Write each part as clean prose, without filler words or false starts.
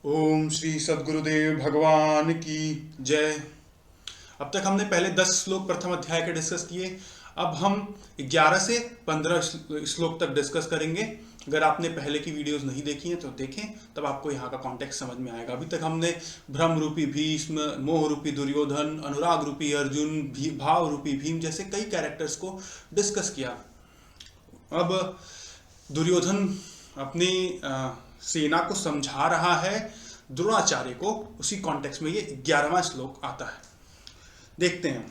ओम श्री सद्गुरुदेव भगवान की जय। अब तक हमने पहले 10 श्लोक प्रथम अध्याय के डिस्कस किए। अब हम 11 से 15 श्लोक तक डिस्कस करेंगे। अगर आपने पहले की वीडियोस नहीं देखी हैं तो देखें, तब आपको यहाँ का कॉन्टेक्स्ट समझ में आएगा। अभी तक हमने भ्रम रूपी भीष्म, मोह रूपी दुर्योधन, अनुराग रूपी अर्जुन, भाव रूपी भीम जैसे कई कैरेक्टर्स को डिस्कस किया। अब दुर्योधन अपनी सेना को समझा रहा है द्रोणाचार्य को, उसी कॉन्टेक्स्ट में ये 11वां श्लोक आता है। देखते हैं।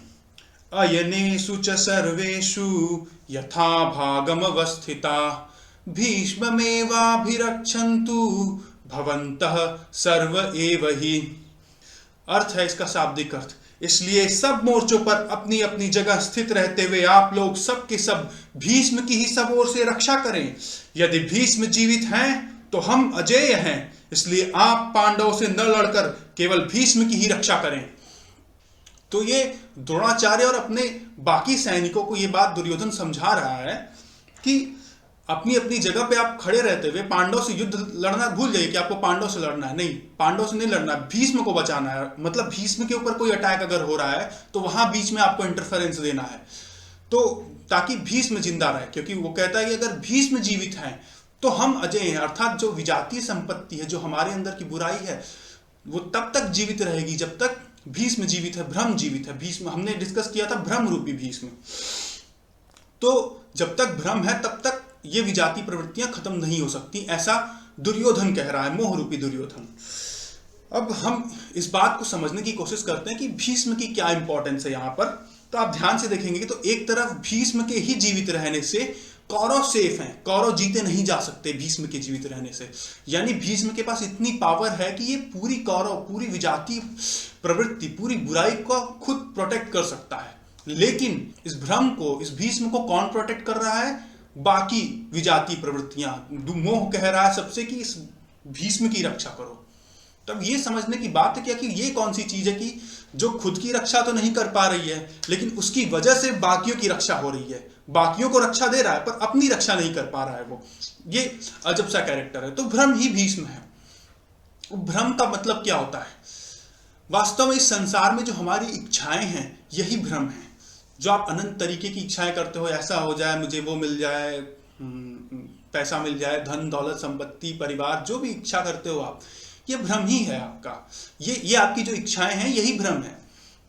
अयनेषु च सर्वेषु यथा भागमवस्थिता भीष्ममेवाभिरक्षन्तु भवन्तः सर्व एव हि। अर्थ है इसका शाब्दिक अर्थ, इसलिए सब मोर्चों पर अपनी अपनी जगह स्थित रहते हुए आप लोग सब के सब भीष्म की ही सब ओर से रक्षा करें। यदि भीष्म जीवित हैं तो हम अजेय हैं, इसलिए आप पांडवों से न लड़कर केवल भीष्म की ही रक्षा करें। तो ये द्रोणाचार्य और अपने बाकी सैनिकों को ये बात दुर्योधन समझा रहा है कि अपनी अपनी जगह पे आप खड़े रहते हुए पांडव से युद्ध लड़ना भूल जाइए कि आपको पांडव से लड़ना है। नहीं, पांडव से नहीं लड़ना है, भीष्म को बचाना है। मतलब भीष्म के ऊपर कोई अटैक अगर हो रहा है तो वहां बीच में आपको इंटरफेरेंस देना है, तो ताकि भीष्म जिंदा रहे। क्योंकि वो कहता है कि अगर भीष्म जीवित हैं तो हम अजय हैं, अर्थात जो विजातीय संपत्ति है, जो हमारे अंदर की बुराई है, वो तब तक जीवित रहेगी जब तक भीष्म जीवित है, भ्रम जीवित है। भीष्म हमने डिस्कस किया था, भ्रम रूपी भीष्म। तो जब तक भ्रम है तब तक ये विजातीय प्रवृत्तियां खत्म नहीं हो सकती, ऐसा दुर्योधन कह रहा है, मोह रूपी दुर्योधन। अब हम इस बात को समझने की कोशिश करते हैं कि भीष्म की क्या इंपॉर्टेंस है यहां पर। तो आप ध्यान से देखेंगे कि तो एक तरफ भीष्म के ही जीवित रहने से कौरव सेफ हैं, कौरव जीते नहीं जा सकते भीष्म के जीवित रहने से। यानी भीष्म के पास इतनी पावर है कि ये पूरी कौरव, पूरी विजातीय प्रवृत्ति, पूरी बुराई को खुद प्रोटेक्ट कर सकता है। लेकिन इस भ्रम को, इस भीष्म को कौन प्रोटेक्ट कर रहा है? बाकी विजातीय प्रवृत्तियां। मोह कह रहा है सबसे कि इस भीष्म की रक्षा करो। तब ये समझने की बात है क्या कि ये कौन सी चीज है कि जो खुद की रक्षा तो नहीं कर पा रही है, लेकिन उसकी वजह से बाकियों की रक्षा हो रही है। बाकियों को रक्षा दे रहा है पर अपनी रक्षा नहीं कर पा रहा है वो। ये अजब सा कैरेक्टर है। तो भ्रम ही भीष्म है। भ्रम का मतलब क्या होता है? वास्तव में इस संसार में जो हमारी इच्छाएं हैं यही भ्रम है। जो आप अनंत तरीके की इच्छाएं करते हो, ऐसा हो जाए, मुझे वो मिल जाए, पैसा मिल जाए, धन दौलत संपत्ति परिवार, जो भी इच्छा करते हो आप, ये भ्रम ही है आपका। ये आपकी जो इच्छाएं हैं यही भ्रम है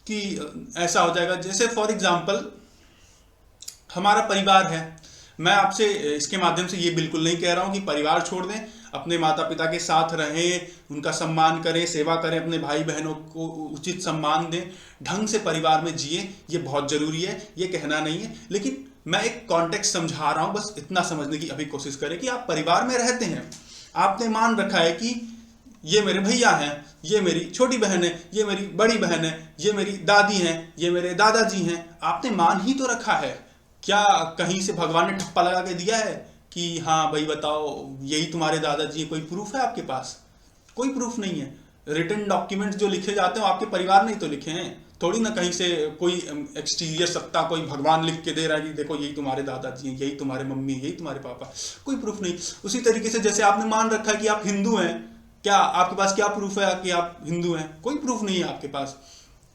कि ऐसा हो जाएगा। जैसे फॉर एग्जाम्पल हमारा परिवार है। मैं आपसे इसके माध्यम से ये बिल्कुल नहीं कह रहा हूं कि परिवार छोड़ दें, अपने माता पिता के साथ रहें, उनका सम्मान करें, सेवा करें, अपने भाई बहनों को उचित सम्मान दें, ढंग से परिवार में जिए, ये बहुत जरूरी है, ये कहना नहीं है। लेकिन मैं एक कॉन्टेक्स्ट समझा रहा हूं, बस इतना समझने की अभी कोशिश करें कि आप परिवार में रहते हैं, आपने मान रखा है कि ये मेरे भैया हैं, ये मेरी छोटी बहन है, ये मेरी बड़ी बहन है, ये मेरी दादी हैं, ये मेरे दादाजी हैं। आपने मान ही तो रखा है। क्या कहीं से भगवान ने ठप्पा लगा के दिया है कि हाँ भाई बताओ यही तुम्हारे दादाजी है? कोई प्रूफ है आपके पास? कोई प्रूफ नहीं है। रिटन डॉक्यूमेंट्स जो लिखे जाते हैं आपके परिवार ने ही तो लिखे हैं, थोड़ी ना कहीं से कोई एक्सटीरियर सत्ता, कोई भगवान लिख के दे रहा है कि देखो यही तुम्हारे दादाजी हैं, यही तुम्हारे मम्मी, यही तुम्हारे पापा। कोई प्रूफ नहीं। उसी तरीके से जैसे आपने मान रखा है कि आप हिंदू हैं, क्या आपके पास क्या प्रूफ है कि आप हिंदू हैं? कोई प्रूफ नहीं है आपके पास।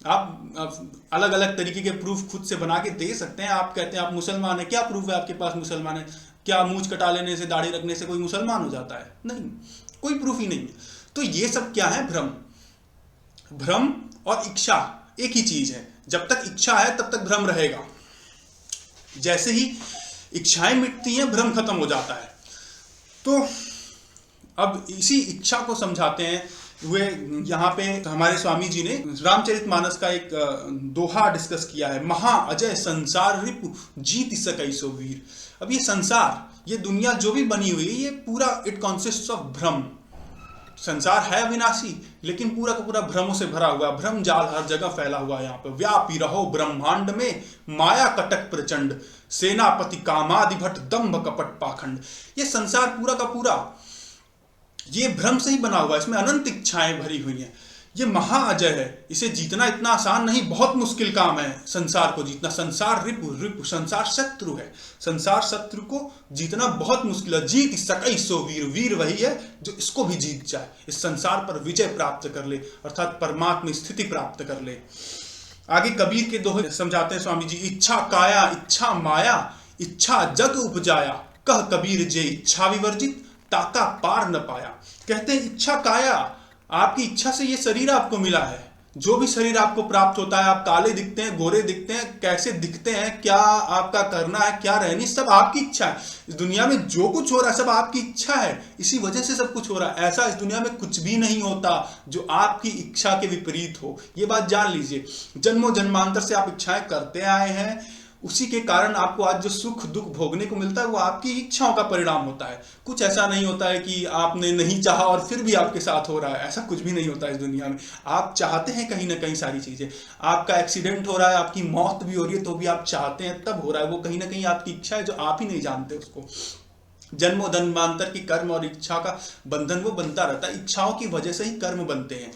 आप अलग अलग तरीके के प्रूफ खुद से बना के दे सकते हैं। आप कहते हैं आप मुसलमान हैं, क्या प्रूफ है आपके पास मुसलमान है? क्या मूंछ कटा लेने से, दाढ़ी रखने से कोई मुसलमान हो जाता है? नहीं, कोई प्रूफ ही नहीं है। तो ये सब क्या है? भ्रम। भ्रम और इच्छा एक ही चीज है। जब तक इच्छा है तब तक भ्रम रहेगा। जैसे ही इच्छाएं मिटती हैं भ्रम खत्म हो जाता है। तो अब इसी इच्छा को समझाते हैं हुए यहाँ पे हमारे स्वामी जी ने रामचरितमानस का एक दोहा डिस्कस किया है। महा अजय संसार रिपु जीत सकै सो वीर। अब ये संसार, ये दुनिया जो भी बनी हुई है, ये पूरा इट कॉन्सिस्ट ऑफ भ्रम। संसार है अविनाशी, लेकिन पूरा का पूरा भ्रमों से भरा हुआ। भ्रम जाल हर जगह फैला हुआ है। यहाँ पे व्यापी रहो ब्रह्मांड में, माया कटक प्रचंड, सेनापति कामादि भट्ट दंभ कपट पाखंड। ये संसार पूरा का पूरा ये भ्रम से ही बना हुआ है। इसमें अनंत इच्छाएं भरी हुई हैं। ये महाअजय है, इसे जीतना इतना आसान नहीं, बहुत मुश्किल काम है संसार को जीतना। संसार रिपु रिपु, संसार शत्रु है, संसार शत्रु को जीतना बहुत मुश्किल है। जीत सकई सो वीर, वीर वही है जो इसको भी जीत जाए, इस संसार पर विजय प्राप्त कर ले, अर्थात परमात्मा स्थिति प्राप्त कर ले। आगे कबीर के दोहे समझाते हैं स्वामी जी। इच्छा काया इच्छा माया, इच्छा जग उपजाया, कह कबीर जे इच्छा विवर्जित, ताका पार न पाया। कहते हैं इच्छा काया, आपकी इच्छा से ये शरीर आपको मिला है। जो भी शरीर आपको प्राप्त होता है, आप काले दिखते हैं, गोरे दिखते हैं, कैसे दिखते हैं, क्या आपका करना है, क्या रहनी, सब आपकी इच्छा है। इस दुनिया में जो कुछ हो रहा है सब आपकी इच्छा है, इसी वजह से सब कुछ हो रहा है। ऐसा इस दुनिया में कुछ भी नहीं होता जो आपकी इच्छा के विपरीत हो, ये बात जान लीजिए। जन्मों जन्मांतर से आप इच्छाएं करते आए हैं, उसी के कारण आपको आज जो सुख दुख भोगने को मिलता है वो आपकी इच्छाओं का परिणाम होता है। कुछ ऐसा नहीं होता है कि आपने नहीं चाहा और फिर भी आपके साथ हो रहा है, ऐसा कुछ भी नहीं होता है इस दुनिया में। आप चाहते हैं कहीं ना कहीं सारी चीजें, आपका एक्सीडेंट हो रहा है, आपकी मौत भी हो रही है, तो भी आप चाहते हैं तब हो रहा है। वो कहीं ना कहीं आपकी इच्छा है जो आप ही नहीं जानते उसको। जन्मों जन्मांतर की कर्म और इच्छा का बंधन वो बनता रहता है। इच्छाओं की वजह से ही कर्म बनते हैं,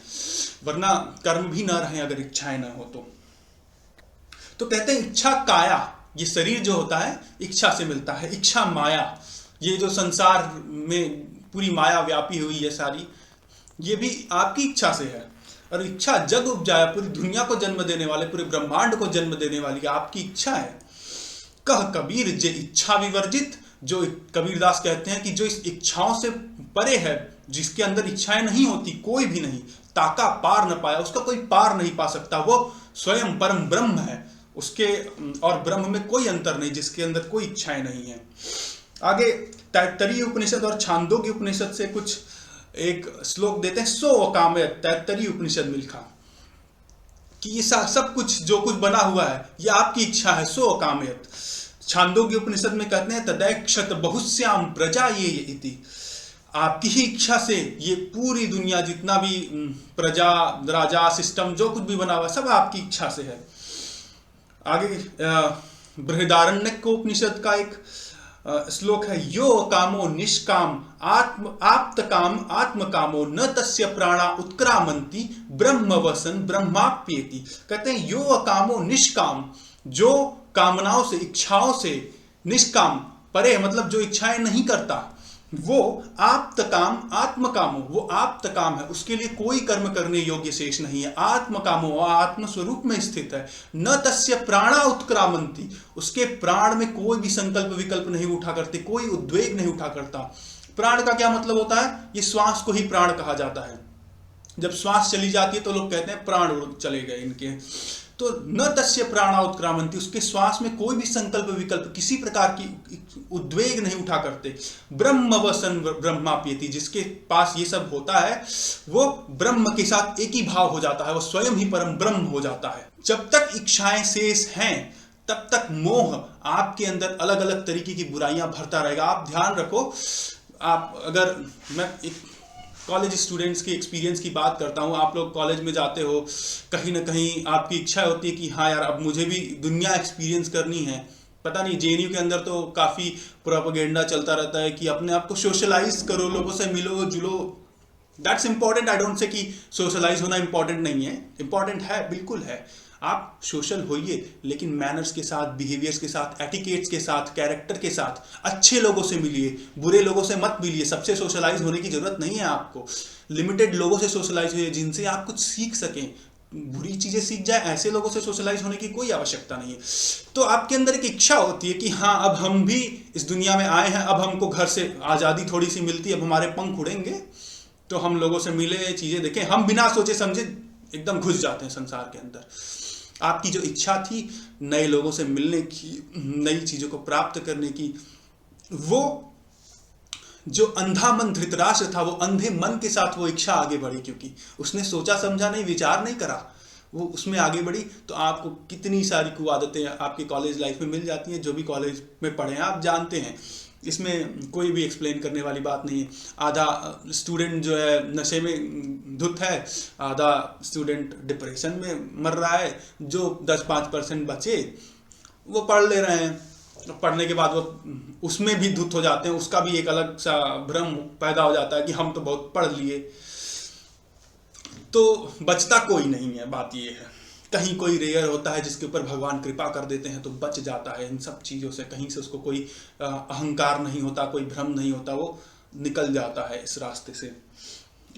वरना कर्म भी ना रहे अगर इच्छाएं ना हो तो कहते हैं इच्छा काया, ये शरीर जो होता है इच्छा से मिलता है। इच्छा माया, ये जो संसार में पूरी माया व्यापी हुई है सारी, ये भी आपकी इच्छा से है। और इच्छा जग उपजाया, पूरी दुनिया को जन्म देने वाले, पूरे ब्रह्मांड को जन्म देने वाली आपकी इच्छा है। कह कबीर जे इच्छा विवर्जित, जो कबीरदास कहते हैं कि जो इस इच्छाओं से परे है, जिसके अंदर इच्छाएं नहीं होती, कोई भी नहीं, ताका पार न पाया, उसका कोई पार नहीं पा सकता। वो स्वयं परम ब्रह्म है, उसके और ब्रह्म में कोई अंतर नहीं, जिसके अंदर कोई इच्छाएं नहीं है। आगे तैत्तरीय उपनिषद और छांदोग्य उपनिषद से कुछ एक श्लोक देते हैं। सो अकामयत, तैत्तरीय उपनिषद में लिखा कि ये सब कुछ जो कुछ बना हुआ है ये आपकी इच्छा है। सो अकामयत। छांदोग्य उपनिषद में कहते हैं तदैक्षत बहुश्याम प्रजा ये इति, आपकी ही इच्छा से ये पूरी दुनिया, जितना भी प्रजा राजा सिस्टम जो कुछ भी बना हुआ सब आपकी इच्छा से है। आगे बृहदारण्यक उपनिषद का एक श्लोक है। यो कामो निष्काम आप्त काम आत्म कामो न तस्य प्राणा उत्क्रामंती ब्रह्म वसन ब्रह्माप्येति। कहते हैं यो कामो निष्काम, जो कामनाओं से इच्छाओं से निष्काम परे, मतलब जो इच्छाएं नहीं करता, वो आप्त काम आत्म कामो, वो आप्त काम है, उसके लिए कोई कर्म करने योग्य शेष नहीं है। आत्म कामो आत्म स्वरूप में स्थित है। न तस्य प्राणा उत्क्रामंती, उसके प्राण में कोई भी संकल्प विकल्प नहीं उठा करते, कोई उद्वेग नहीं उठा करता। प्राण का क्या मतलब होता है? ये श्वास को ही प्राण कहा जाता है। जब श्वास चली जाती है तो लोग कहते हैं प्राण चले गए इनके। तो न तस्य प्राणा उत्क्रामंती, उसके श्वास में कोई भी संकल्प विकल्प किसी प्रकार की उद्वेग नहीं उठा करते। ब्रह्म वसन ब्रह्माप्येति, जिसके पास ये सब होता है वो ब्रह्म के साथ एक ही भाव हो जाता है, वो स्वयं ही परम ब्रह्म हो जाता है। जब तक इच्छाएं शेष हैं तब तक मोह आपके अंदर अलग अलग तरीके की बुराइयां भरता रहेगा। आप ध्यान रखो, आप अगर, मैं एक कॉलेज स्टूडेंट्स के एक्सपीरियंस की बात करता हूँ, आप लोग कॉलेज में जाते हो, कहीं ना कहीं आपकी इच्छा होती है कि हाँ यार अब मुझे भी दुनिया एक्सपीरियंस करनी है। पता नहीं, जेएनयू के अंदर तो काफ़ी प्रोपेगेंडा चलता रहता है कि अपने आप को सोशलाइज करो, लोगों से मिलो जुलो। That's important, I don't say कि सोशलाइज होना इंपॉर्टेंट नहीं है, इंपॉर्टेंट है, बिल्कुल है। आप सोशल होइए, लेकिन मैनर्स के साथ, बिहेवियर्स के साथ, एटिकेट्स के साथ, कैरेक्टर के साथ, अच्छे लोगों से मिलिए, बुरे लोगों से मत मिलिए। सबसे सोशलाइज होने की जरूरत नहीं है आपको। लिमिटेड लोगों से सोशलाइज हुए जिनसे आप कुछ सीख सकें, बुरी चीजें सीख जाए, ऐसे लोगों से सोशलाइज होने की कोई आवश्यकता नहीं है। तो आपके अंदर एक इच्छा होती है कि हाँ अब हम भी इस दुनिया में आए हैं, अब हमको घर से आज़ादी थोड़ी सी मिलती है, अब हमारे पंख उड़ेंगे तो हम लोगों से मिले, चीजें देखें। हम बिना सोचे समझे एकदम घुस जाते हैं संसार के अंदर। आपकी जो इच्छा थी नए लोगों से मिलने की, नई चीजों को प्राप्त करने की, वो जो अंधा मन धृतराष्ट्र था, वो अंधे मन के साथ वो इच्छा आगे बढ़ी, क्योंकि उसने सोचा समझा नहीं, विचार नहीं करा, वो उसमें आगे बढ़ी। तो आपको कितनी सारी कुआदतें आपके कॉलेज लाइफ में मिल जाती हैं। जो भी कॉलेज में पढ़े हैं आप जानते हैं, इसमें कोई भी एक्सप्लेन करने वाली बात नहीं है। आधा स्टूडेंट जो है नशे में धुत है, आधा स्टूडेंट डिप्रेशन में मर रहा है, जो 10-5% बचे वो पढ़ ले रहे हैं। पढ़ने के बाद वो उसमें भी धुत हो जाते हैं, उसका भी एक अलग सा भ्रम पैदा हो जाता है कि हम तो बहुत पढ़ लिए। तो बचता कोई नहीं है। बात ये है, कहीं कोई रेयर होता है जिसके ऊपर भगवान कृपा कर देते हैं तो बच जाता है इन सब चीज़ों से, कहीं से उसको कोई अहंकार नहीं होता, कोई भ्रम नहीं होता, वो निकल जाता है इस रास्ते से,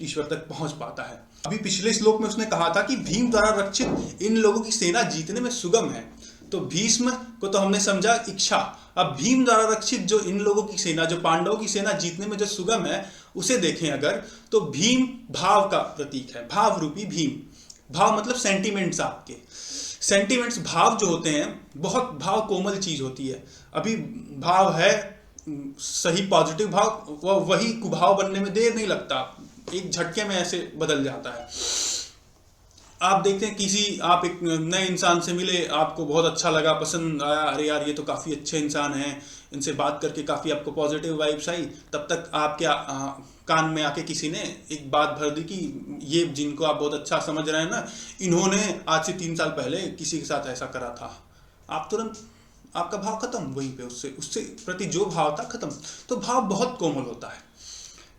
ईश्वर तक पहुंच पाता है। अभी पिछले श्लोक में उसने कहा था कि भीम द्वारा रक्षित इन लोगों की सेना जीतने में सुगम है, तो भीष्म को तो हमने समझा इच्छा, अब भीम द्वारा रक्षित जो इन लोगों की सेना, जो पांडवों की सेना जीतने में जो सुगम है, उसे देखें अगर, तो भीम भाव का प्रतीक है, भाव रूपी भीम। भाव मतलब सेंटिमेंट्स, आपके सेंटिमेंट्स, भाव जो होते हैं, बहुत भाव कोमल चीज होती है। अभी भाव है सही पॉजिटिव भाव, वही कुभाव बनने में देर नहीं लगता, एक झटके में ऐसे बदल जाता है। आप देखते हैं आप एक नए इंसान से मिले, आपको बहुत अच्छा लगा, पसंद आया, अरे यार ये तो काफ़ी अच्छे इंसान हैं, इनसे बात करके काफ़ी आपको पॉजिटिव वाइब्स आई, तब तक आपके कान में आके किसी ने एक बात भर दी कि ये जिनको आप बहुत अच्छा समझ रहे हैं ना, इन्होंने आज से 3 साल पहले किसी के साथ ऐसा करा था। आप तुरंत, आपका भाव खत्म वहीं पे, उससे प्रति जो भाव था खत्म। तो भाव बहुत कोमल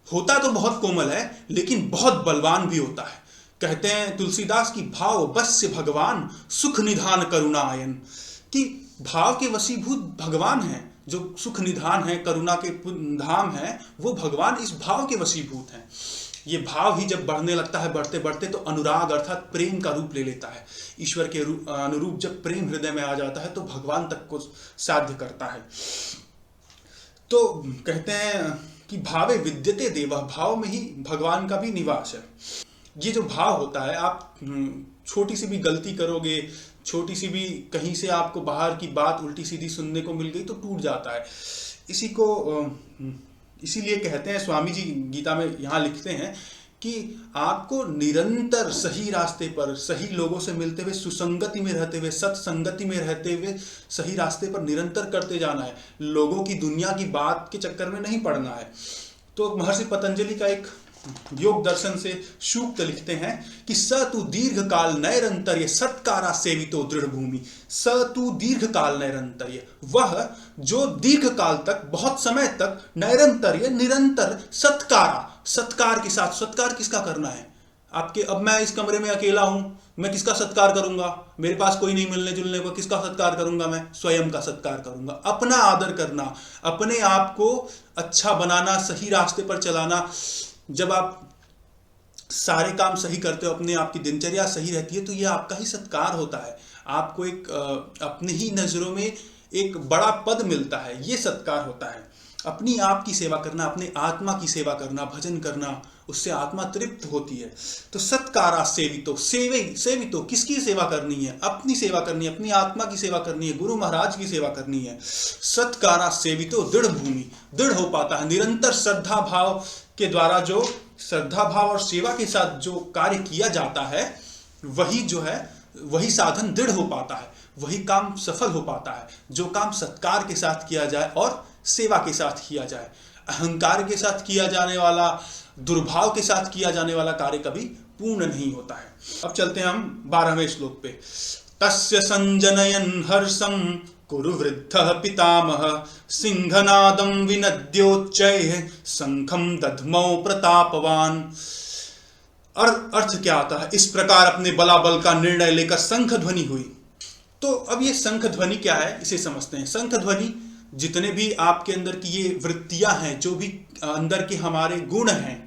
होता तो बहुत कोमल है, लेकिन बहुत बलवान भी होता है। कहते हैं तुलसीदास की, भाव बस्य भगवान सुख निधान करुणायन, कि भाव के वशीभूत भगवान हैं, जो सुख निधान है, करुणा के धाम है, वो भगवान इस भाव के वशीभूत हैं। ये भाव ही जब बढ़ने लगता है, बढ़ते बढ़ते तो अनुराग अर्थात प्रेम का रूप ले लेता है। ईश्वर के अनुरूप जब प्रेम हृदय में आ जाता है तो भगवान तक को साध्य करता है। तो कहते हैं कि भावे विद्यते देवः, भाव में ही भगवान का भी निवास है। ये जो भाव होता है, आप छोटी सी भी गलती करोगे, छोटी सी भी कहीं से आपको बाहर की बात उल्टी सीधी सुनने को मिल गई तो टूट जाता है। इसीलिए कहते हैं स्वामी जी गीता में यहाँ लिखते हैं कि आपको निरंतर सही रास्ते पर, सही लोगों से मिलते हुए, सुसंगति में रहते हुए, सत्संगति में रहते हुए सही रास्ते पर निरंतर करते जाना है। लोगों की, दुनिया की बात के चक्कर में नहीं पड़ना है। तो महर्षि पतंजलि का एक योग दर्शन से सूक्त लिखते हैं कि स तु दीर्घ काल नैरंतर्य सत्कारा सेवितो दृढ़ भूमि। स तु दीर्घ काल नैरंतर्य, वह जो दीर्घ काल तक, बहुत समय तक, नैरंतर्य निरंतर, सत्कार के साथ। सत्कार किसका करना है? आपके, अब मैं इस कमरे में अकेला हूं, मैं किसका सत्कार करूंगा? मेरे पास कोई नहीं मिलने जुलने को, किसका सत्कार करूंगा? मैं स्वयं का सत्कार करूंगा। अपना आदर करना, अपने आप को अच्छा बनाना, सही रास्ते पर चलाना। जब आप सारे काम सही करते हो, अपने आप की दिनचर्या सही रहती है, तो ये आपका ही सत्कार होता है। आपको एक अपनी ही नजरों में एक बड़ा पद मिलता है, ये सत्कार होता है। अपनी आप की सेवा करना, अपने आत्मा की सेवा करना, भजन करना, उससे आत्मा तृप्त होती है। तो सत्कारा सेवितो, सेवितो किसकी सेवा करनी है? अपनी सेवा करनी है, अपनी आत्मा की सेवा करनी है, गुरु महाराज की सेवा करनी है। सत्कारा सेवितो दृढ़ भूमि, दृढ़ हो पाता है निरंतर श्रद्धा भाव के द्वारा। जो श्रद्धा भाव और सेवा के साथ जो कार्य किया जाता है, वही जो है, वही साधन दृढ़ हो पाता है, वही काम सफल हो पाता है। जो काम सत्कार के साथ किया जाए और सेवा के साथ किया जाए। अहंकार के साथ किया जाने वाला, दुर्भाव के साथ किया जाने वाला कार्य कभी पूर्ण नहीं होता है। अब चलते हैं हम 12वें श्लोक पे। तस्य संजनयन हर्षम कुरु वृद्धः पितामह, सिंहनादं विनद्योच्चैः शंखं दध्मौ प्रतापवान। अर्थ क्या आता है? इस प्रकार अपने बलाबल का निर्णय लेकर शंख ध्वनि हुई। तो अब ये शंख ध्वनि क्या है, इसे समझते हैं। शंख ध्वनि, जितने भी आपके अंदर की ये वृत्तियां हैं, जो भी अंदर के हमारे गुण हैं,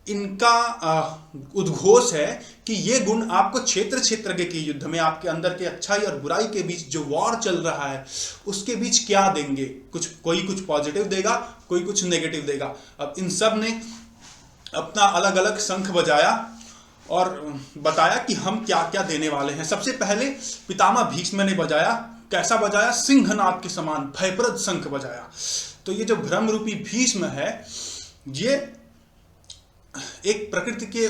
इनका उद्घोष है कि ये गुण आपको क्षेत्र क्षेत्र के युद्ध में, आपके अंदर के अच्छाई और बुराई के बीच जो वॉर चल रहा है, उसके बीच क्या देंगे। कोई कुछ पॉजिटिव देगा, कोई कुछ नेगेटिव देगा। अब इन सब ने अपना अलग अलग शंख बजाया और बताया कि हम क्या क्या देने वाले हैं। सबसे पहले पितामह भीष्म ने बजाया। कैसा बजाया? सिंहनाद के समान भयप्रद शंख बजाया। तो ये जो भ्रम रूपी भीष्म है, ये एक प्रकृति के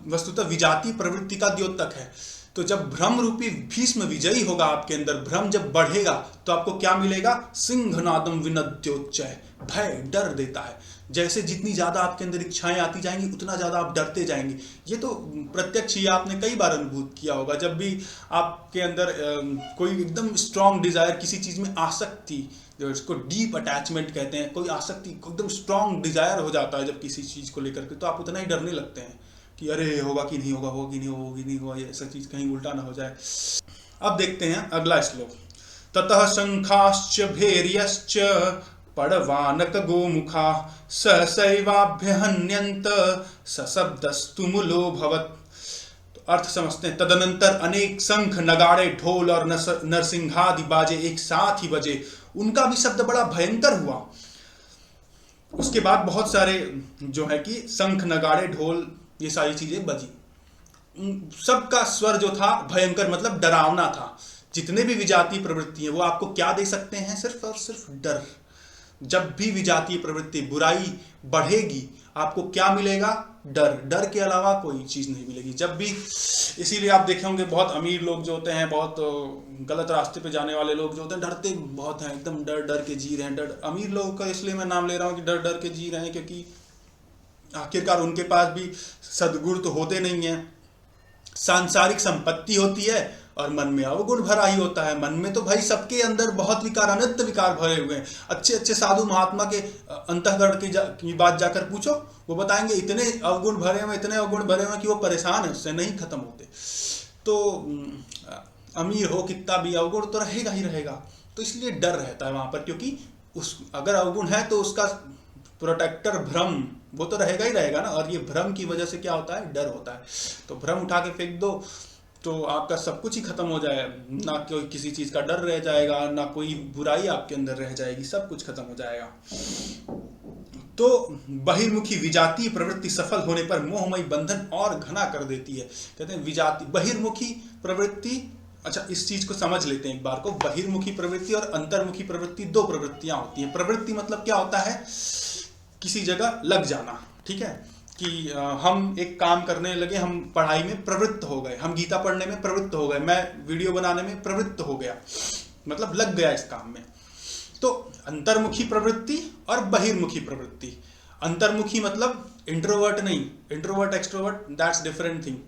वस्तुतः विजातीय प्रवृत्ति का द्योतक है। तो जब भ्रम रूपी भीष्म विजयी होगा आपके अंदर, भ्रम जब बढ़ेगा तो आपको क्या मिलेगा? सिंहनादम विनद्योच्चय, भय, डर देता है। जैसे जितनी ज्यादा आपके अंदर इच्छाएं आती जाएंगी, उतना ज्यादा आप डरते जाएंगे। ये तो प्रत्यक्ष ही आपने कई बार अनुभूत किया होगा। जब भी आपके अंदर कोई एकदम स्ट्रांग डिजायर, किसी चीज में आसक्ति, जो इसको डीप अटैचमेंट कहते हैं, कोई आसक्ति, एकदम स्ट्रांग डिजायर हो जाता है जब किसी चीज को लेकर के, तो आप उतना ही डरने लगते हैं कि अरे होगा कि नहीं होगा, होगा कि नहीं होगा, होगी नहीं होगा, ये ऐसा चीज कहीं उल्टा ना हो जाए। अब देखते हैं अगला श्लोक। ततः शंखाश्च भैर्यश्च पड़वानक गोमुखा सहसैवाभ्यहन्यन्त सशब्दस्तु मूलोऽभवत्। तो अर्थ समझते हैं। तदनंतर अनेक शंख, नगाड़े, ढोल और नरसिंहादि बाजे एक साथ ही बजे, उनका भी शब्द बड़ा भयंकर हुआ। उसके बाद बहुत सारे जो है कि शंख, नगाड़े, ढोल, ये सारी चीजें बजी। सबका स्वर जो था भयंकर, मतलब डरावना था। जितने भी विजातीय प्रवृत्ति हैं वो आपको क्या दे सकते हैं? सिर्फ और सिर्फ डर। जब भी विजातीय प्रवृत्ति, बुराई बढ़ेगी, आपको क्या मिलेगा? डर। डर के अलावा कोई चीज नहीं मिलेगी जब भी। इसीलिए आप देखे होंगे बहुत अमीर लोग जो होते हैं, बहुत गलत रास्ते पे जाने वाले लोग जो होते हैं, डरते बहुत हैं, एकदम डर डर के जी रहे हैं। डर अमीर लोगों का इसलिए मैं नाम ले रहा हूँ कि डर डर के जी रहे हैं, क्योंकि आखिरकार उनके पास भी सद्गुण तो होते नहीं है। सांसारिक संपत्ति होती है और मन में अवगुण भरा ही होता है। मन में तो भाई सबके अंदर बहुत विकार, अनित्य विकार भरे हुए हैं। अच्छे अच्छे साधु महात्मा के अंतःकरण की बात जाकर पूछो, वो बताएंगे इतने अवगुण भरे हुए, इतने अवगुण भरे हुए कि वो परेशान है, उससे नहीं खत्म होते। तो अमीर हो कितना भी, अवगुण तो रहेगा ही रहेगा। तो इसलिए डर रहता है वहां पर, क्योंकि अगर अवगुण है तो उसका प्रोटेक्टर भ्रम वो तो रहेगा ही रहेगा ना। और ये भ्रम की वजह से क्या होता है? डर होता है। तो भ्रम उठा के फेंक दो तो आपका सब कुछ ही खत्म हो जाए। ना कोई किसी चीज का डर रह जाएगा, ना कोई बुराई आपके अंदर रह जाएगी, सब कुछ खत्म हो जाएगा। तो बहिर्मुखी विजातीय प्रवृत्ति सफल होने पर मोहमयी बंधन और घना कर देती है। कहते हैं विजाती बहिर्मुखी प्रवृत्ति। अच्छा, इस चीज को समझ लेते हैं एक बार को। बहिर्मुखी प्रवृत्ति और अंतर्मुखी प्रवृत्ति, दो प्रवृत्तियां होती हैं। प्रवृत्ति मतलब क्या होता है? किसी जगह लग जाना, ठीक है, कि हम एक काम करने लगे, हम पढ़ाई में प्रवृत्त हो गए, हम गीता पढ़ने में प्रवृत्त हो गए, मैं वीडियो बनाने में प्रवृत्त हो गया, मतलब लग गया इस काम में। तो अंतर्मुखी प्रवृत्ति और बहिर्मुखी प्रवृत्ति। अंतर्मुखी मतलब इंट्रोवर्ट नहीं, introvert extrovert that's different thing.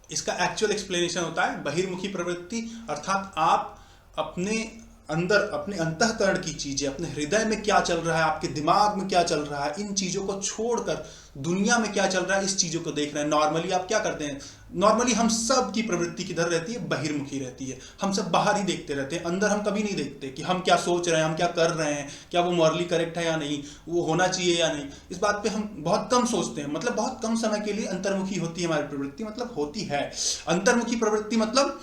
इसका एक्चुअल एक्सप्लेनेशन होता है बहिर्मुखी प्रवृत्ति, अर्थात आप अपने अंदर, अपने अंतःकरण की चीजें, अपने हृदय में क्या चल रहा है, आपके दिमाग में क्या चल रहा है, इन चीजों को छोड़कर दुनिया में क्या चल रहा है, इस चीजों को देख रहे हैं। नॉर्मली आप क्या करते हैं? नॉर्मली हम सब की प्रवृत्ति किधर रहती है? बहिर्मुखी रहती है। हम सब बाहर ही देखते रहते हैं, अंदर हम कभी नहीं देखते कि हम क्या सोच रहे हैं, हम क्या कर रहे हैं, क्या वो मॉरली करेक्ट है या नहीं, वो होना चाहिए या नहीं। इस बात पे हम बहुत कम सोचते हैं। मतलब बहुत कम समय के लिए अंतर्मुखी होती है हमारी प्रवृत्ति, मतलब होती है। अंतर्मुखी प्रवृत्ति मतलब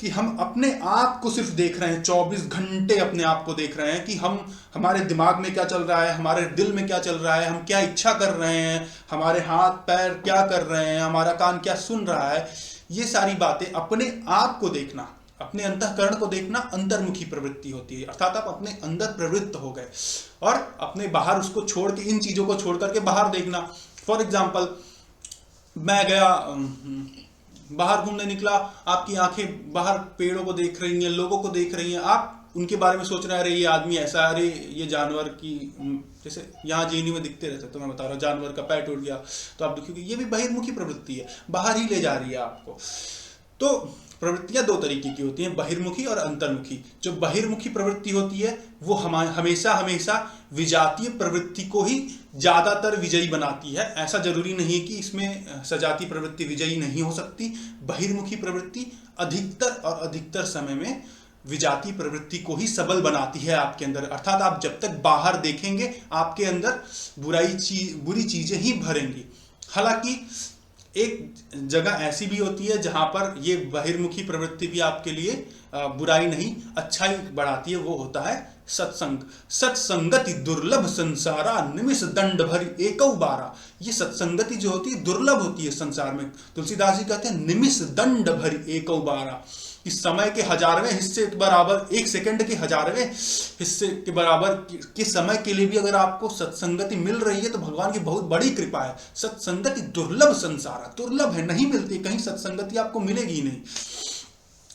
कि हम अपने आप को सिर्फ देख रहे हैं, 24 घंटे अपने आप को देख रहे हैं कि हम, हमारे दिमाग में क्या चल रहा है, हमारे दिल में क्या चल रहा है, हम क्या इच्छा कर रहे हैं, हमारे हाथ पैर क्या कर रहे हैं, हमारा कान क्या सुन रहा है। ये सारी बातें अपने आप को देखना, अपने अंतःकरण को देखना अंतर्मुखी प्रवृत्ति होती है। अर्थात आप अपने अंदर प्रवृत्त हो गए और अपने बाहर उसको छोड़ के, इन चीजों को छोड़ करके बाहर देखना। फॉर एग्जाम्पल, मैं गया बाहर घूमने निकला, आपकी आंखें बाहर पेड़ों को देख रही हैं, लोगों को देख रही हैं, आप उनके बारे में सोच रहे हैं, अरे ये आदमी ऐसा, अरे ये जानवर की, जैसे यहाँ जेएनयू में दिखते रहते, तो मैं बता रहा हूँ जानवर का पैर टूट गया तो आप देखिए, ये भी बहिर्मुखी प्रवृत्ति है, बाहर ही ले जा रही है आपको। तो प्रवृत्तियां दो तरीके की होती हैं, बहिर्मुखी और अंतर्मुखी। जो बहिर्मुखी प्रवृत्ति होती है वो हमेशा हमेशा विजातीय प्रवृत्ति को ही ज्यादातर विजयी बनाती है। ऐसा जरूरी नहीं कि इसमें सजातीय प्रवृत्ति विजयी नहीं हो सकती। बहिर्मुखी प्रवृत्ति अधिकतर और अधिकतर समय में विजातीय प्रवृत्ति को ही सबल बनाती है आपके अंदर। अर्थात आप जब तक बाहर देखेंगे आपके अंदर बुरी चीजें ही भरेंगी। हालांकि एक जगह ऐसी भी होती है जहां पर ये बहिर्मुखी प्रवृत्ति भी आपके लिए बुराई नहीं अच्छाई बढ़ाती है, वो होता है सत्संग। सत्संगति दुर्लभ संसारा निमिष दंड भरी एकौ बारा। ये सत्संगति जो होती है दुर्लभ होती है संसार में। तुलसीदास जी कहते हैं निमिष दंड भरी एकौ बारा, कि समय के 1000वें हिस्से के बराबर, 1 सेकंड के 1000वें हिस्से के बराबर के समय के लिए भी अगर आपको सत्संगति मिल रही है तो भगवान की बहुत बड़ी कृपा है। सत्संगति दुर्लभ संसारा, दुर्लभ है, नहीं मिलती, कहीं सत्संगति आपको मिलेगी ही नहीं।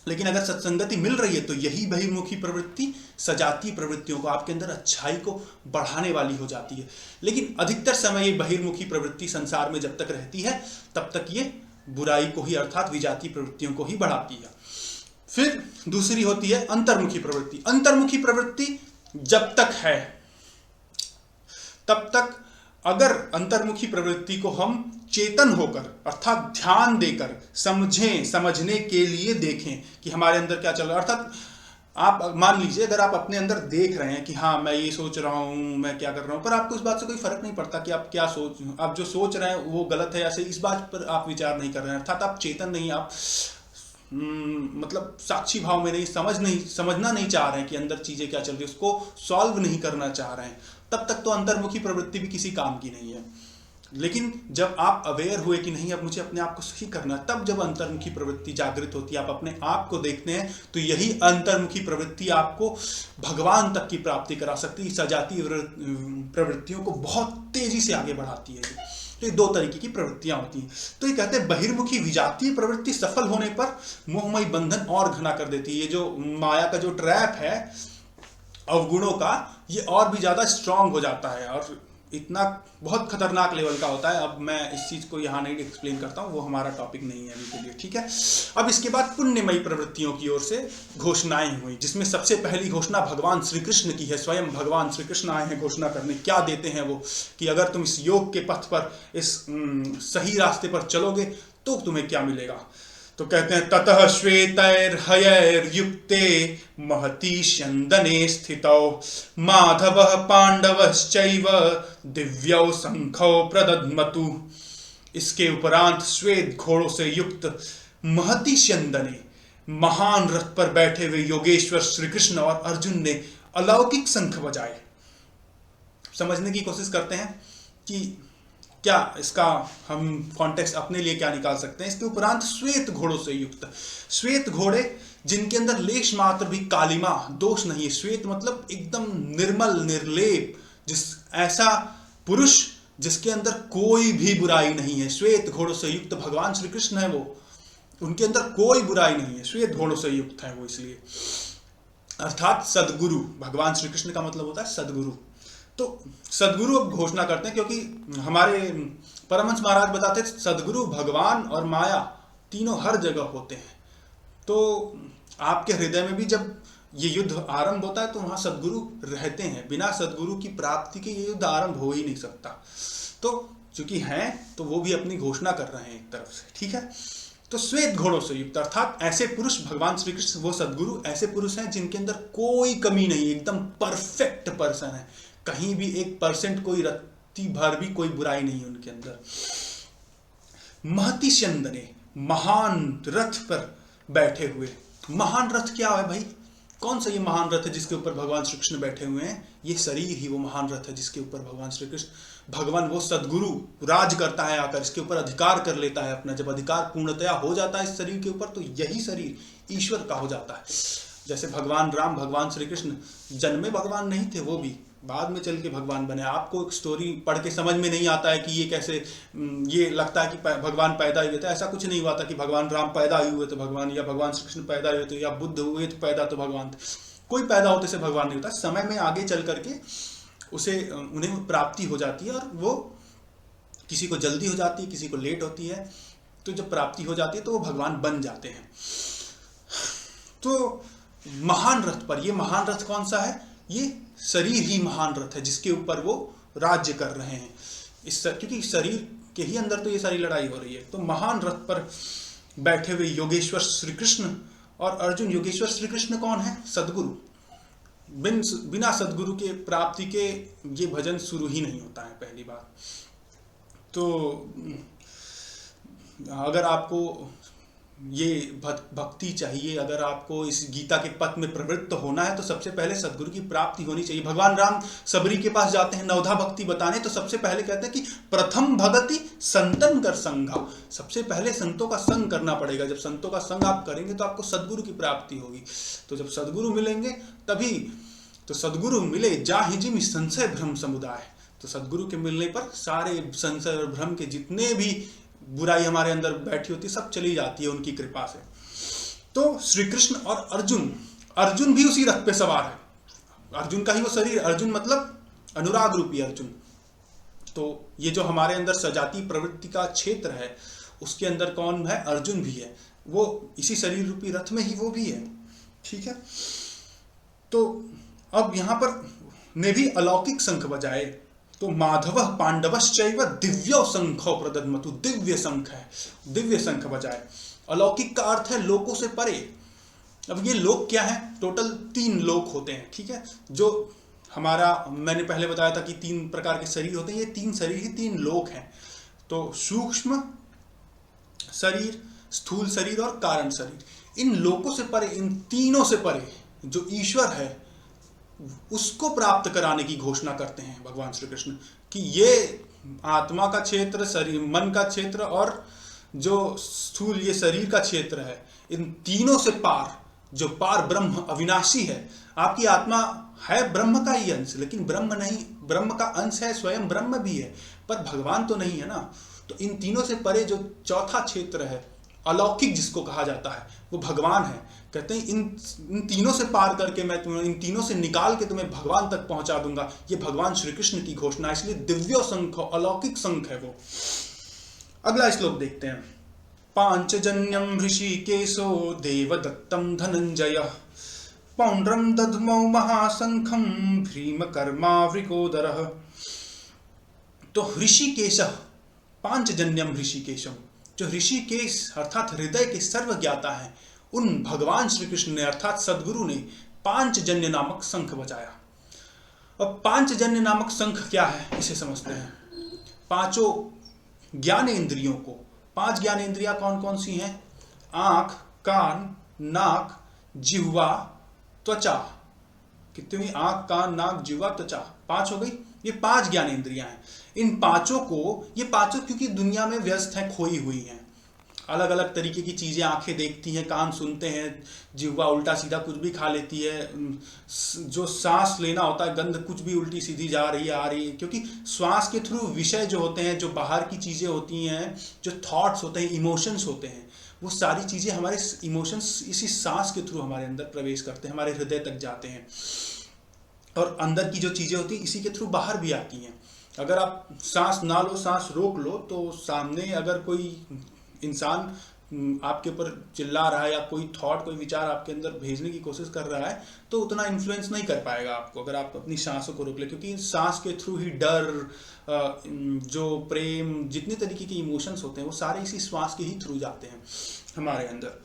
लेकिन अगर सत्संगति मिल रही है तो यही बहिर्मुखी प्रवृत्ति सजातीय प्रवृत्तियों को, आपके अंदर अच्छाई को बढ़ाने वाली हो जाती है। लेकिन अधिकतर समय ये बहिर्मुखी प्रवृत्ति संसार में जब तक रहती है तब तक ये बुराई को ही, अर्थात विजातीय प्रवृत्तियों को ही बढ़ाती है। फिर दूसरी होती है अंतर्मुखी प्रवृत्ति। अंतर्मुखी प्रवृत्ति जब तक है तब तक अगर अंतर्मुखी प्रवृत्ति को हम चेतन होकर अर्थात ध्यान देकर समझें, समझने के लिए देखें कि हमारे अंदर क्या चल रहा है, अर्थात आप मान लीजिए अगर आप अपने अंदर देख रहे हैं कि हाँ मैं ये सोच रहा हूँ, मैं क्या कर रहा हूँ, पर आपको इस बात से कोई फर्क नहीं पड़ता कि आप क्या आप जो सोच रहे हैं वो गलत है या सही, इस बात पर आप विचार नहीं कर रहे हैं, अर्थात आप चेतन नहीं, आप मतलब साक्षी भाव में नहीं, समझना नहीं चाह रहे हैं कि अंदर चीजें क्या चल रही है, उसको सॉल्व नहीं करना चाह रहे हैं, तब तक तो अंतर्मुखी प्रवृत्ति भी किसी काम की नहीं है। लेकिन जब आप अवेयर हुए कि नहीं अब मुझे अपने आप को सही करना है, तब जब अंतर्मुखी प्रवृत्ति जागृत होती है, आप अपने आप को देखते हैं, तो यही अंतर्मुखी प्रवृत्ति आपको भगवान तक की प्राप्ति करा सकती है। सजातीय प्रवृत्तियों को बहुत तेजी से आगे बढ़ाती है। तो ये दो तरीके की प्रवृत्तियां होती हैं। तो ये कहते हैं बहिर्मुखी विजातीय प्रवृत्ति सफल होने पर मोहमयी बंधन और घना कर देती है। ये जो माया का जो ट्रैप है अवगुणों का, ये और भी ज्यादा स्ट्रांग हो जाता है और इतना बहुत खतरनाक लेवल का होता है। अब मैं इस चीज को यहाँ नहीं एक्सप्लेन करता हूँ, वो हमारा टॉपिक नहीं है अभी के लिए, ठीक है। अब इसके बाद पुण्यमयी प्रवृत्तियों की ओर से घोषणाएं हुई, जिसमें सबसे पहली घोषणा भगवान श्री कृष्ण की है। स्वयं भगवान श्री कृष्ण आए हैं घोषणा करने। क्या देते हैं वो कि अगर तुम इस योग के पथ पर, इस सही रास्ते पर चलोगे तो तुम्हें क्या मिलेगा। तो कहते हैं ततः श्वेतैर्हयैर्युक्ते महती स्यन्दने स्थितौ माधवः पांडवश्चैव दिव्यौ शंखौ प्रदध्मतु। इसके उपरांत श्वेत घोड़ों से युक्त महती स्यन्दने, महान रथ पर बैठे हुए योगेश्वर श्री कृष्ण और अर्जुन ने अलौकिक शंख बजाए। समझने की कोशिश करते हैं कि क्या इसका हम कॉन्टेक्स्ट अपने लिए क्या निकाल सकते हैं। इसके उपरांत श्वेत घोड़ों से युक्त, श्वेत घोड़े जिनके अंदर लेश मात्र भी कालिमा दोष नहीं है। श्वेत मतलब एकदम निर्मल निर्लेप, ऐसा पुरुष जिसके अंदर कोई भी बुराई नहीं है। श्वेत घोड़ों से युक्त भगवान श्री कृष्ण है, वो उनके अंदर कोई बुराई नहीं है, श्वेत घोड़ों से युक्त है वो, इसलिए अर्थात सदगुरु। भगवान श्री कृष्ण का मतलब होता है सदगुरु। तो सदगुरु अब घोषणा करते हैं, क्योंकि हमारे परमहंस महाराज बताते हैं सदगुरु, भगवान और माया तीनों हर जगह होते हैं। तो आपके हृदय में भी जब ये युद्ध आरंभ होता है तो वहां सदगुरु रहते हैं। बिना सदगुरु की प्राप्ति के ये युद्ध आरंभ हो ही नहीं सकता। तो चूंकि हैं तो वो भी अपनी घोषणा कर रहे हैं एक तरफ से, ठीक है। तो श्वेत घोड़ों से युक्त अर्थात ऐसे पुरुष, भगवान श्री कृष्ण वो सदगुरु ऐसे पुरुष हैं जिनके अंदर कोई कमी नहीं, एकदम परफेक्ट पर्सन है, कहीं भी 1% कोई रत्ती भर भी कोई बुराई नहीं उनके अंदर। महती स्यन्दने, महान रथ पर बैठे हुए। महान रथ क्या है भाई? कौन सा ये महान रथ है जिसके ऊपर भगवान श्री कृष्ण बैठे हुए हैं? ये शरीर ही वो महान रथ है जिसके ऊपर भगवान श्री कृष्ण, भगवान वो सदगुरु राज करता है, आकर इसके ऊपर अधिकार कर लेता है अपना। जब अधिकार पूर्णतया हो जाता है इस शरीर के ऊपर तो यही शरीर ईश्वर का हो जाता है। जैसे भगवान राम, भगवान श्री कृष्ण जन्मे भगवान नहीं थे, वो भी बाद में चल के भगवान बने। आपको एक स्टोरी पढ़ के समझ में नहीं आता है कि ये कैसे, ये लगता है कि भगवान पैदा हुए थे। ऐसा कुछ नहीं हुआ था कि भगवान राम पैदा हुए तो भगवान, या भगवान श्री कृष्ण पैदा हुए थे, या बुद्ध हुए तो पैदा तो भगवान थे। कोई पैदा होते से भगवान नहीं होता। समय में आगे चल करके उन्हें प्राप्ति हो जाती है, और वो किसी को जल्दी हो जाती है, किसी को लेट होती है। तो जब प्राप्ति हो जाती है तो वो भगवान बन जाते हैं। तो महान रथ पर, ये महान रथ कौन सा है? ये शरीर ही महान रथ है जिसके ऊपर वो राज्य कर रहे हैं। क्योंकि शरीर के ही अंदर तो ये सारी लड़ाई हो रही है। तो महान रथ पर बैठे हुए योगेश्वर श्री कृष्ण और अर्जुन। योगेश्वर श्री कृष्ण कौन है? सदगुरु। बिना सदगुरु के प्राप्ति के ये भजन शुरू ही नहीं होता है, पहली बात। तो अगर आपको ये भक्ति चाहिए, अगर आपको इस गीता के पथ में प्रवृत्त होना है, तो सबसे पहले सदगुरु की प्राप्ति होनी चाहिए। भगवान राम सबरी के पास जाते हैं नवधा भक्ति बताने, तो सबसे पहले कहते हैं कि प्रथम भगति संतन कर संगा। सबसे पहले संतों का संग करना पड़ेगा। जब संतों का संग आप करेंगे तो आपको सदगुरु की प्राप्ति होगी। तो जब सदगुरु मिलेंगे तभी, तो सदगुरु मिले जाहि जिमि संशय भ्रम समुदाय। तो सदगुरु के मिलने पर सारे संशय और भ्रम के जितने भी बुराई हमारे अंदर बैठी होती है सब चली जाती है उनकी कृपा से। तो श्री कृष्ण और अर्जुन भी उसी रथ पे सवार है। अर्जुन का ही वो शरीर, अर्जुन मतलब अनुराग रूपी अर्जुन। तो ये जो हमारे अंदर सजाती प्रवृत्ति का क्षेत्र है उसके अंदर कौन है? अर्जुन भी है। वो इसी शरीर रूपी रथ में ही वो भी है, ठीक है। तो अब यहां पर ने भी अलौकिक शंख बजाए। तो माधव पांडवश्चैव दिव्यो शंखो प्रदद्मतु, दिव्य शंख है, दिव्य शंख बजाए। अलौकिक का अर्थ है लोकों से परे। अब ये लोक क्या है? टोटल 3 लोक होते हैं, ठीक है। जो हमारा मैंने पहले बताया था कि 3 प्रकार के शरीर होते हैं, ये 3 शरीर ही 3 लोक हैं। तो सूक्ष्म शरीर, स्थूल शरीर और कारण शरीर। इन लोकों से परे, इन तीनों से परे जो ईश्वर है उसको प्राप्त कराने की घोषणा करते हैं भगवान श्री कृष्ण कि ये आत्मा का क्षेत्र, शरीर मन का क्षेत्र और जो स्थूल ये शरीर का क्षेत्र है, इन तीनों से पार जो पार ब्रह्म अविनाशी है। आपकी आत्मा है ब्रह्म का ही अंश, लेकिन ब्रह्म नहीं, ब्रह्म का अंश है, स्वयं ब्रह्म भी है, पर भगवान तो नहीं है ना। तो इन तीनों से परे जो चौथा क्षेत्र है, अलौकिक जिसको कहा जाता है, वो भगवान है। कहते हैं इन तीनों से पार करके मैं तुम्हें, इन तीनों से निकाल के तुम्हें भगवान तक पहुंचा दूंगा। ये भगवान श्री कृष्ण की घोषणा, इसलिए दिव्यो शंख, अलौकिक शंख है वो। अगला श्लोक देखते हैं। पांचजन्यम ऋषिकेशो देवदत्तम धनंजय पौंड्रम दध्मौ महाशंखम भीमकर्मावृकोदरः। तो ऋषिकेश, पांचजन्यम ऋषिकेशम, जो ऋषिकेश अर्थात हृदय के सर्वज्ञाता हैं, उन भगवान श्री कृष्ण ने अर्थात सदगुरु ने पांचजन्य नामक शंख बजाया। अब पांचजन्य नामक शंख क्या है इसे समझते हैं। पांचों ज्ञानेंद्रियों को, 5 ज्ञानेंद्रियां कौन कौन सी हैं? आंख, कान, नाक, जिह्वा, त्वचा। कितनी हुई? आंख, कान, नाक, जिह्वा, त्वचा, 5 हो गई। ये 5 ज्ञानेंद्रियां हैं। इन पांचों को, ये पांचों क्योंकि दुनिया में व्यस्त हैं, खोई हुई हैं, अलग अलग तरीके की चीजें आंखें देखती हैं, कान सुनते हैं, जिह्वा उल्टा सीधा कुछ भी खा लेती है, जो सांस लेना होता है गंध कुछ भी उल्टी सीधी जा रही है, आ रही है, क्योंकि श्वास के थ्रू विषय जो होते हैं, जो बाहर की चीजें होती हैं, जो थॉट्स होते हैं, इमोशंस होते हैं, वो सारी चीजें हमारे इमोशंस इसी सांस के थ्रू हमारे अंदर प्रवेश करते हैं, हमारे हृदय तक जाते हैं, और अंदर की जो चीजें होती हैं इसी के थ्रू बाहर भी आती हैं। अगर आप सांस ना लो, सांस रोक लो, तो सामने अगर कोई इंसान आपके ऊपर चिल्ला रहा है या कोई थॉट, कोई विचार आपके अंदर भेजने की कोशिश कर रहा है, तो उतना इन्फ्लुएंस नहीं कर पाएगा आपको अगर आप अपनी सांसों को रोक ले, क्योंकि सांस के थ्रू ही डर, जो प्रेम, जितने तरीके के इमोशंस होते हैं वो सारे इसी श्वास के ही थ्रू जाते हैं हमारे अंदर।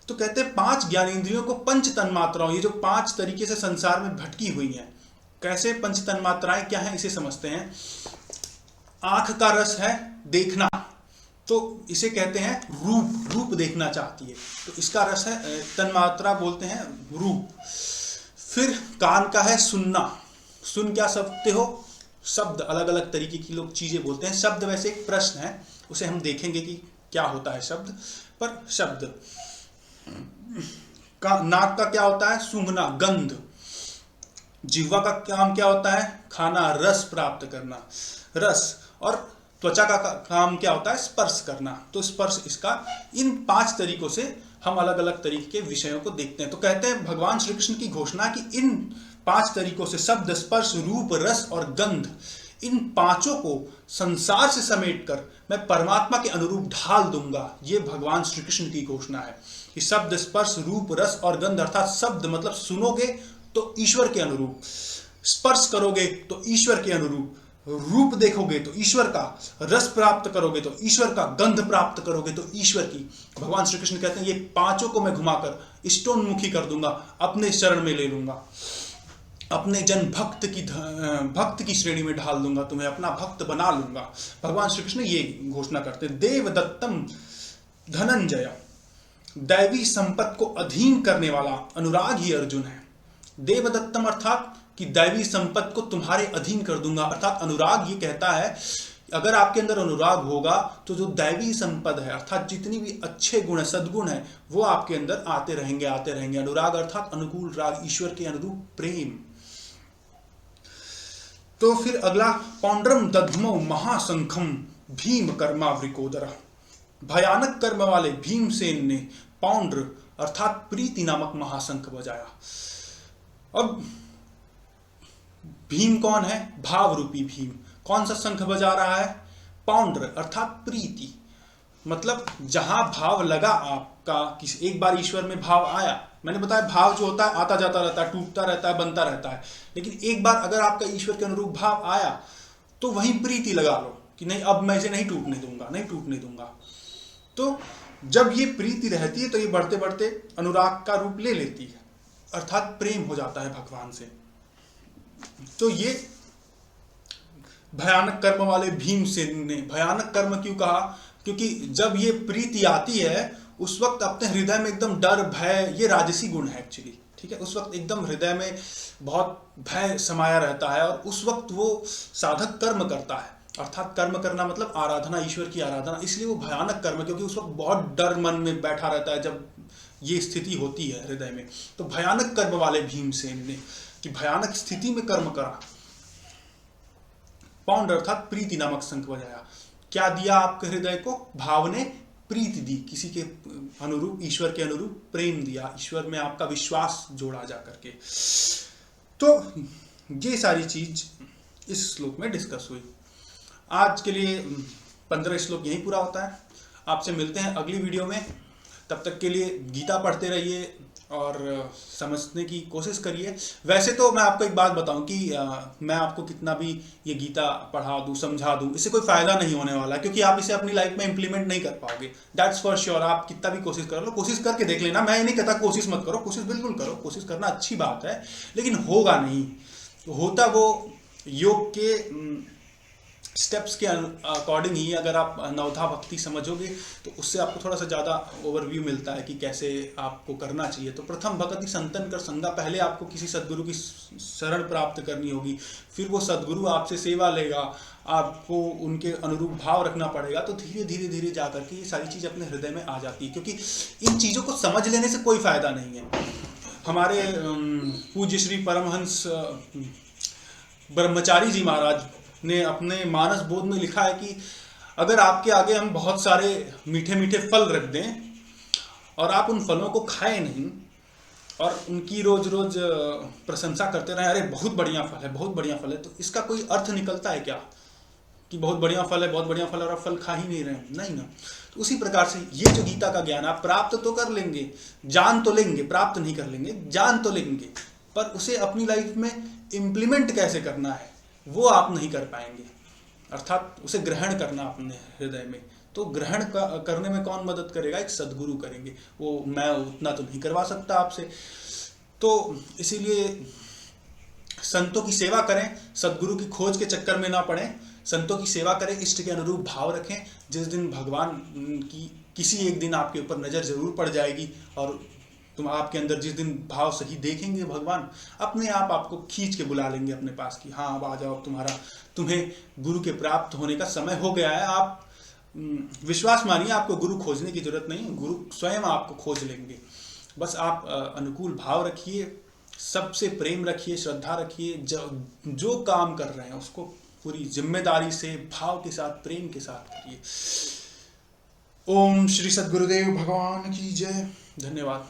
तो कहते हैं 5 ज्ञानेंद्रियों को पंच तन्मात्राओं, ये जो 5 तरीके से संसार में भटकी हुई हैं, कैसे पंच तन्मात्राएं क्या है इसे समझते हैं। आंख का रस है देखना, तो इसे कहते हैं रूप, रूप देखना चाहती है, तो इसका रस है, तन्मात्रा बोलते हैं रूप। फिर कान का है सुनना, सुन क्या सकते हो? शब्द, अलग अलग तरीके की लोग चीजें बोलते हैं। शब्द वैसे एक प्रश्न है, उसे हम देखेंगे कि क्या होता है शब्द, पर शब्द। नाक का क्या होता है? सूंघना, गंध। जिह्वा का काम क्या होता है? खाना, रस प्राप्त करना, रस। और त्वचा का काम क्या होता है? स्पर्श करना, तो स्पर्श इसका। इन 5 तरीकों से हम अलग अलग तरीके के विषयों को देखते हैं। तो कहते हैं भगवान श्री कृष्ण की घोषणा कि इन 5 तरीकों से, शब्द, स्पर्श, रूप, रस और गंध, इन 5 को संसार से समेटकर मैं परमात्मा के अनुरूप ढाल दूंगा। ये भगवान श्री कृष्ण की घोषणा है कि शब्द, स्पर्श, रूप, रस और गंध, अर्थात शब्द मतलब सुनोगे तो ईश्वर के अनुरूप, स्पर्श करोगे तो ईश्वर के अनुरूप, रूप देखोगे तो ईश्वर का, रस प्राप्त करोगे तो ईश्वर का, गंध प्राप्त करोगे तो ईश्वर की। भगवान श्री कृष्ण कहते हैं ये 5 को मैं घुमाकर स्टोनमुखी कर दूंगा, अपने शरण में ले लूंगा, अपने जन भक्त की श्रेणी में ढाल दूंगा, तुम्हें अपना भक्त बना लूंगा। भगवान श्री कृष्ण ये घोषणा करते हैं। देवदत्तम धनंजय, दैवी संपत्ति को अधीन करने वाला अनुराग ही अर्जुन है। देवदत्तम अर्थात कि दैवी संपत्ति को तुम्हारे अधीन कर दूंगा, अर्थात अनुराग ये कहता है अगर आपके अंदर अनुराग होगा तो जो दैवी संपदा है, अर्थात जितनी भी अच्छे गुण है, सद्गुण है, वो आपके अंदर आते रहेंगे, आते रहेंगे। अनुराग अर्थात अनुकूल राग, ईश्वर के अनुरूप प्रेम। तो फिर अगला, पौंड्रम दध्मौ महाशंखम भीम कर्मावृकोदरः, भयानक कर्म वाले भीमसेन ने पौंड्र अर्थात प्रीति नामक महाशंख बजाया। अब भीम कौन है? भाव रूपी भीम। कौन सा शंख बजा रहा है? पौंड्र अर्थात प्रीति, मतलब जहां भाव लगा आपका, किसी एक बार ईश्वर में भाव आया, मैंने बताया भाव जो होता है आता जाता रहता है, टूटता रहता है, बनता रहता है, लेकिन एक बार अगर आपका ईश्वर के अनुरूप भाव आया तो वहीं प्रीति लगा लो कि नहीं, अब मैं इसे नहीं टूटने दूंगा, नहीं टूटने दूंगा। तो जब ये प्रीति रहती है तो ये बढ़ते बढ़ते अनुराग का रूप ले लेती है, अर्थात प्रेम हो जाता है भगवान से। तो ये भयानक कर्म वाले भीमसेन ने भयानक कर्म क्यों कहा? क्योंकि जब ये प्रीति आती है उस वक्त अपने हृदय में एकदम डर, भय, ये राजसी गुण है एक्चुअली, ठीक है। उस वक्त एकदम हृदय में बहुत भय समाया रहता है और उस वक्त वो साधक कर्म करता है, अर्थात कर्म करना मतलब आराधना, ईश्वर की आराधना। इसलिए वो भयानक कर्म, क्योंकि उस वक्त बहुत डर मन में बैठा रहता है जब ये स्थिति होती है हृदय में। तो भयानक कर्म वाले भीमसेन ने कि भयानक स्थिति में कर्म करा। पौंड अर्थात प्रीति नामक शंख बजाया। क्या दिया आपके हृदय को? भाव ने प्रीति दी, किसी के अनुरूप, ईश्वर के अनुरूप प्रेम दिया, ईश्वर में आपका विश्वास जोड़ा जा करके। तो ये सारी चीज इस श्लोक में डिस्कस हुई। आज के लिए 15 श्लोक यहीं पूरा होता है। आपसे मिलते हैं अगली वीडियो में। तब तक के लिए गीता पढ़ते रहिए और समझने की कोशिश करिए। वैसे तो मैं आपको एक बात बताऊं कि मैं आपको कितना भी ये गीता पढ़ा दूं, समझा दूं, इससे कोई फायदा नहीं होने वाला है, क्योंकि आप इसे अपनी लाइफ में इंप्लीमेंट नहीं कर पाओगे। That's for sure. आप कितना भी कोशिश कर लो, कोशिश करके देख लेना। मैं ये नहीं कहता कोशिश मत करो, कोशिश बिल्कुल करो, कोशिश करना अच्छी बात है, लेकिन होगा नहीं। होता वो योग के स्टेप्स के अकॉर्डिंग ही, अगर आप नवधा भक्ति समझोगे तो उससे आपको थोड़ा सा ज़्यादा ओवरव्यू मिलता है कि कैसे आपको करना चाहिए। तो प्रथम भक्ति संतन कर संगा, पहले आपको किसी सद्गुरु की शरण प्राप्त करनी होगी, फिर वो सद्गुरु आपसे सेवा लेगा, आपको उनके अनुरूप भाव रखना पड़ेगा। तो धीरे धीरे धीरे जा करके ये सारी चीज़ अपने हृदय में आ जाती है, क्योंकि इन चीज़ों को समझ लेने से कोई फायदा नहीं है। हमारे पूज्य श्री परमहंस ब्रह्मचारी जी महाराज ने अपने मानस बोध में लिखा है कि अगर आपके आगे हम बहुत सारे मीठे मीठे फल रख दें और आप उन फलों को खाएं नहीं और उनकी रोज रोज प्रशंसा करते रहें, अरे बहुत बढ़िया फल है, बहुत बढ़िया फल है, तो इसका कोई अर्थ निकलता है क्या कि बहुत बढ़िया फल है, बहुत बढ़िया फल है और आप फल खा ही नहीं रहे? नहीं ना। तो उसी प्रकार से ये जो गीता का ज्ञान आप प्राप्त तो कर लेंगे, जान तो लेंगे, प्राप्त नहीं कर लेंगे, जान तो लेंगे, पर उसे अपनी लाइफ में इम्प्लीमेंट कैसे करना है वो आप नहीं कर पाएंगे, अर्थात उसे ग्रहण करना अपने हृदय में। तो ग्रहण करने में कौन मदद करेगा? एक सद्गुरु करेंगे। वो मैं उतना तो नहीं करवा सकता आपसे। तो इसीलिए संतों की सेवा करें, सद्गुरु की खोज के चक्कर में ना पड़ें, संतों की सेवा करें, इष्ट के अनुरूप भाव रखें। जिस दिन भगवान की किसी एक दिन आपके ऊपर नज़र जरूर पड़ जाएगी और तुम आपके अंदर जिस दिन भाव सही देखेंगे, भगवान अपने आप आपको खींच के बुला लेंगे अपने पास कि हाँ अब आ जाओ, तुम्हें गुरु के प्राप्त होने का समय हो गया है। आप विश्वास मानिए, आपको गुरु खोजने की जरूरत नहीं, गुरु स्वयं आपको खोज लेंगे। बस आप अनुकूल भाव रखिए, सबसे प्रेम रखिए, श्रद्धा रखिए, जो काम कर रहे हैं उसको पूरी जिम्मेदारी से, भाव के साथ, प्रेम के साथ करिए। ओम श्री सद्गुरुदेव भगवान की जय। धन्यवाद।